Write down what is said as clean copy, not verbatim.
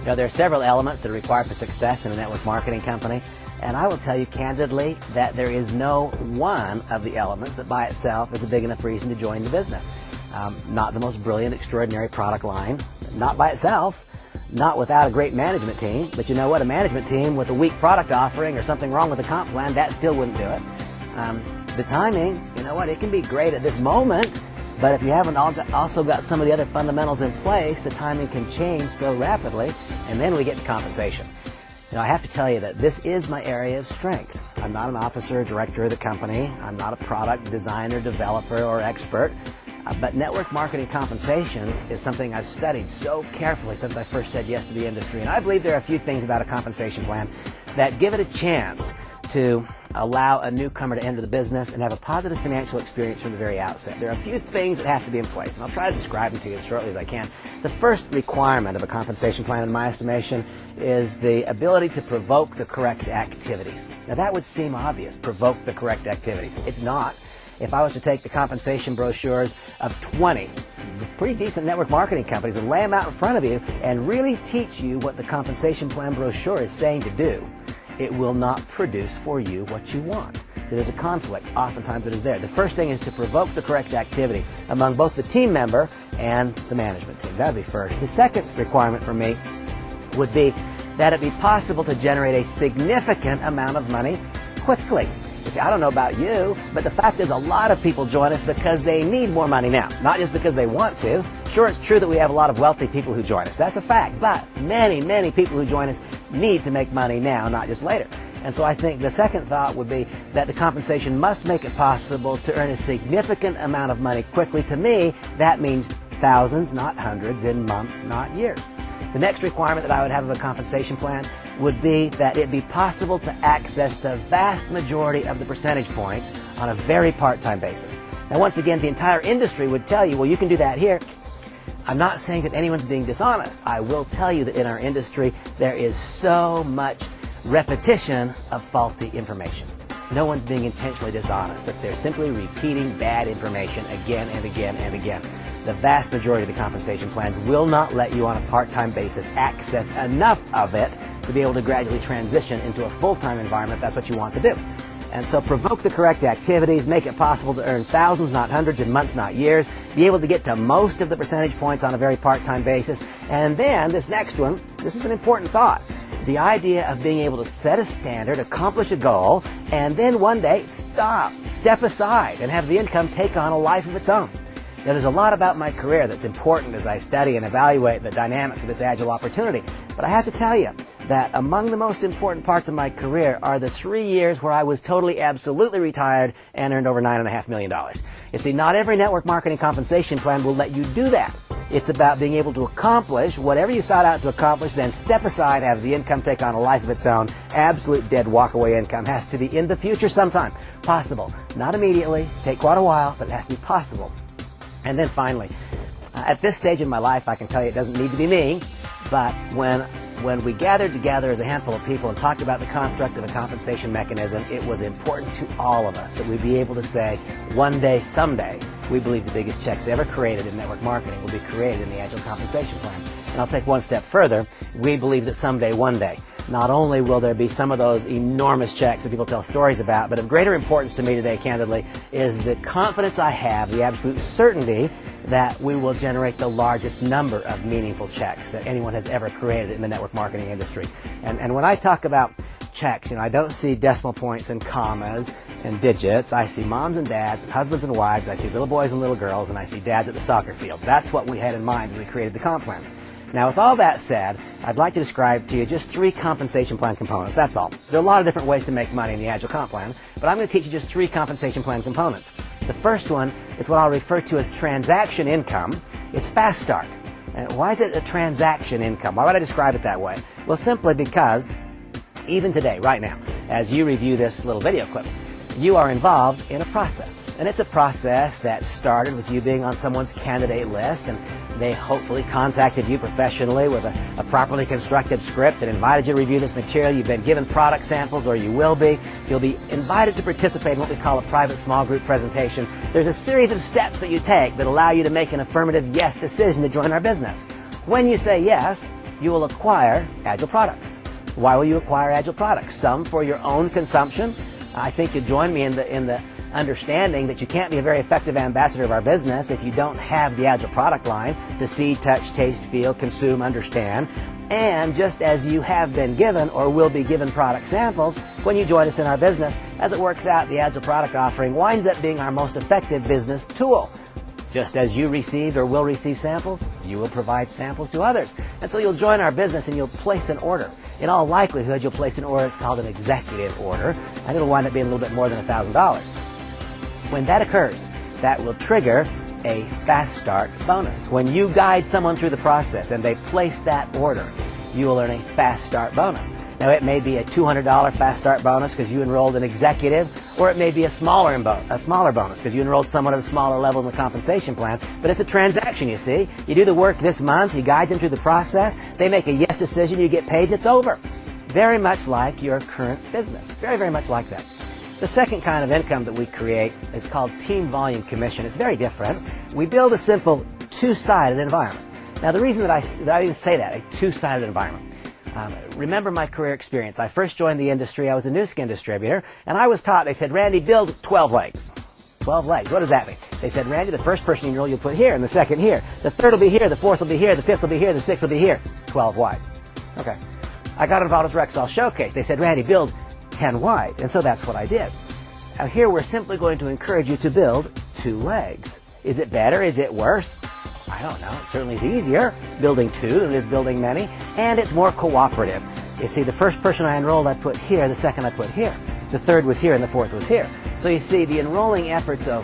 You know, there are several elements that are required for success in a network marketing company, and I will tell you candidly that there is no one of the elements that by itself is a big enough reason to join the business. Not the most brilliant, extraordinary product line, not by itself, not without a great management team, but you know what, a management team with a weak product offering or something wrong with the comp plan, that still wouldn't do it. The timing, you know what, it can be great at this moment, but if you haven't also got some of the other fundamentals in place, the timing can change so rapidly, and then we get to compensation. You know, I have to tell you that this is my area of strength. I'm not an officer or director of the company. I'm not a product designer, developer, or expert. But network marketing compensation is something I've studied so carefully since I first said yes to the industry. And I believe there are a few things about a compensation plan that give it a chance to allow a newcomer to enter the business and have a positive financial experience from the very outset. There are a few things that have to be in place, and I'll try to describe them to you as shortly as I can. The first requirement of a compensation plan, in my estimation, is the ability to provoke the correct activities. Now, that would seem obvious, provoke the correct activities. It's not. If I was to take the compensation brochures of 20 pretty decent network marketing companies and lay them out in front of you and really teach you what the compensation plan brochure is saying to do, it will not produce for you what you want. So there's a conflict. Oftentimes it is there. The first thing is to provoke the correct activity among both the team member and the management team. That would be first. The second requirement for me would be that it be possible to generate a significant amount of money quickly. You see, I don't know about you, but the fact is a lot of people join us because they need more money now, not just because they want to. Sure, it's true that we have a lot of wealthy people who join us. That's a fact. But many, many people who join us need to make money now, not just later. And so I think the second thought would be that the compensation must make it possible to earn a significant amount of money quickly. To me, that means thousands, not hundreds, in months, not years. The next requirement that I would have of a compensation plan would be that it be possible to access the vast majority of the percentage points on a very part-time basis. Now, once again, the entire industry would tell you, well, you can do that here. I'm not saying that anyone's being dishonest. I will tell you that in our industry, there is so much repetition of faulty information. No one's being intentionally dishonest, but they're simply repeating bad information again and again and again. The vast majority of the compensation plans will not let you on a part-time basis access enough of it to be able to gradually transition into a full-time environment if that's what you want to do. And so provoke the correct activities, make it possible to earn thousands, not hundreds, in months, not years, be able to get to most of the percentage points on a very part-time basis. And then this next one, this is an important thought. The idea of being able to set a standard, accomplish a goal, and then one day step aside, and have the income take on a life of its own. Now, there's a lot about my career that's important as I study and evaluate the dynamics of this Agile opportunity. But I have to tell you that among the most important parts of my career are the 3 years where I was totally, absolutely retired and earned over $9.5 million. You see, not every network marketing compensation plan will let you do that. It's about being able to accomplish whatever you sought out to accomplish, then step aside, have the income take on a life of its own. Absolute dead walk-away income has to be in the future sometime. Possible. Not immediately. Take quite a while, but it has to be possible. And then finally, at this stage in my life, I can tell you it doesn't need to be me, but when we gathered together as a handful of people and talked about the construct of a compensation mechanism, it was important to all of us that we be able to say, one day, someday, we believe the biggest checks ever created in network marketing will be created in the Agile compensation plan. And I'll take one step further. We believe that someday, one day, not only will there be some of those enormous checks that people tell stories about, but of greater importance to me today, candidly, is the confidence I have, the absolute certainty that we will generate the largest number of meaningful checks that anyone has ever created in the network marketing industry. And when I talk about checks, I don't see decimal points and commas and digits. I see moms and dads and husbands and wives. I see little boys and little girls, and I see dads at the soccer field. That's what we had in mind when we created the comp plan. Now, with all that said, I'd like to describe to you just 3 compensation plan components. That's all. There are a lot of different ways to make money in the Agile comp plan, but I'm going to teach you just 3 compensation plan components. The first one is what I'll refer to as transaction income. It's fast start. And why is it a transaction income? Why would I describe it that way? Well, simply because even today, right now, as you review this little video clip, you are involved in a process. And it's a process that started with you being on someone's candidate list, and they hopefully contacted you professionally with a properly constructed script and invited you to review this material. You've been given product samples, or you will be. You'll be invited to participate in what we call a private small group presentation. There's a series of steps that you take that allow you to make an affirmative yes decision to join our business. When you say yes, you will acquire Agel products. Why will you acquire Agel products? Some for your own consumption. I think you'll join me in the understanding that you can't be a very effective ambassador of our business if you don't have the Agel product line to see, touch, taste, feel, consume, understand. And just as you have been given or will be given product samples when you join us in our business, as it works out, the Agel product offering winds up being our most effective business tool. Just as you received or will receive samples, you will provide samples to others. And so you'll join our business and you'll place an order. In all likelihood, you'll place an order. It's called an executive order, and it'll wind up being a little bit more than $1,000. When that occurs, that will trigger a fast start bonus. When you guide someone through the process and they place that order, you will earn a fast start bonus. Now, it may be a $200 fast start bonus because you enrolled an executive, or it may be a smaller bonus because you enrolled someone at a smaller level in the compensation plan. But it's a transaction, you see. You do the work this month, you guide them through the process, they make a yes decision, you get paid, and it's over. Very much like your current business. Very, very much like that. The second kind of income that we create is called team volume commission. It's very different. We build a simple two-sided environment. Now, the reason that I even say that, a two-sided environment, remember my career experience. I first joined the industry. I was a new skin distributor, and I was taught, they said, Randy, build 12 legs. 12 legs. What does that mean? They said, Randy, the first person you enroll, you'll put here, and the second here. The third will be here, the fourth will be here, the fifth will be here, the sixth will be here. 12 wide. Okay. I got involved with Rexall Showcase. They said, Randy, build 10 wide. And so that's what I did. Now here we're simply going to encourage you to build 2 legs. Is it better? Is it worse? I don't know. It certainly is easier building 2 than it is building many, and it's more cooperative. You see, the first person I enrolled, I put here, the second I put here. The third was here, and the fourth was here. So you see, the enrolling efforts of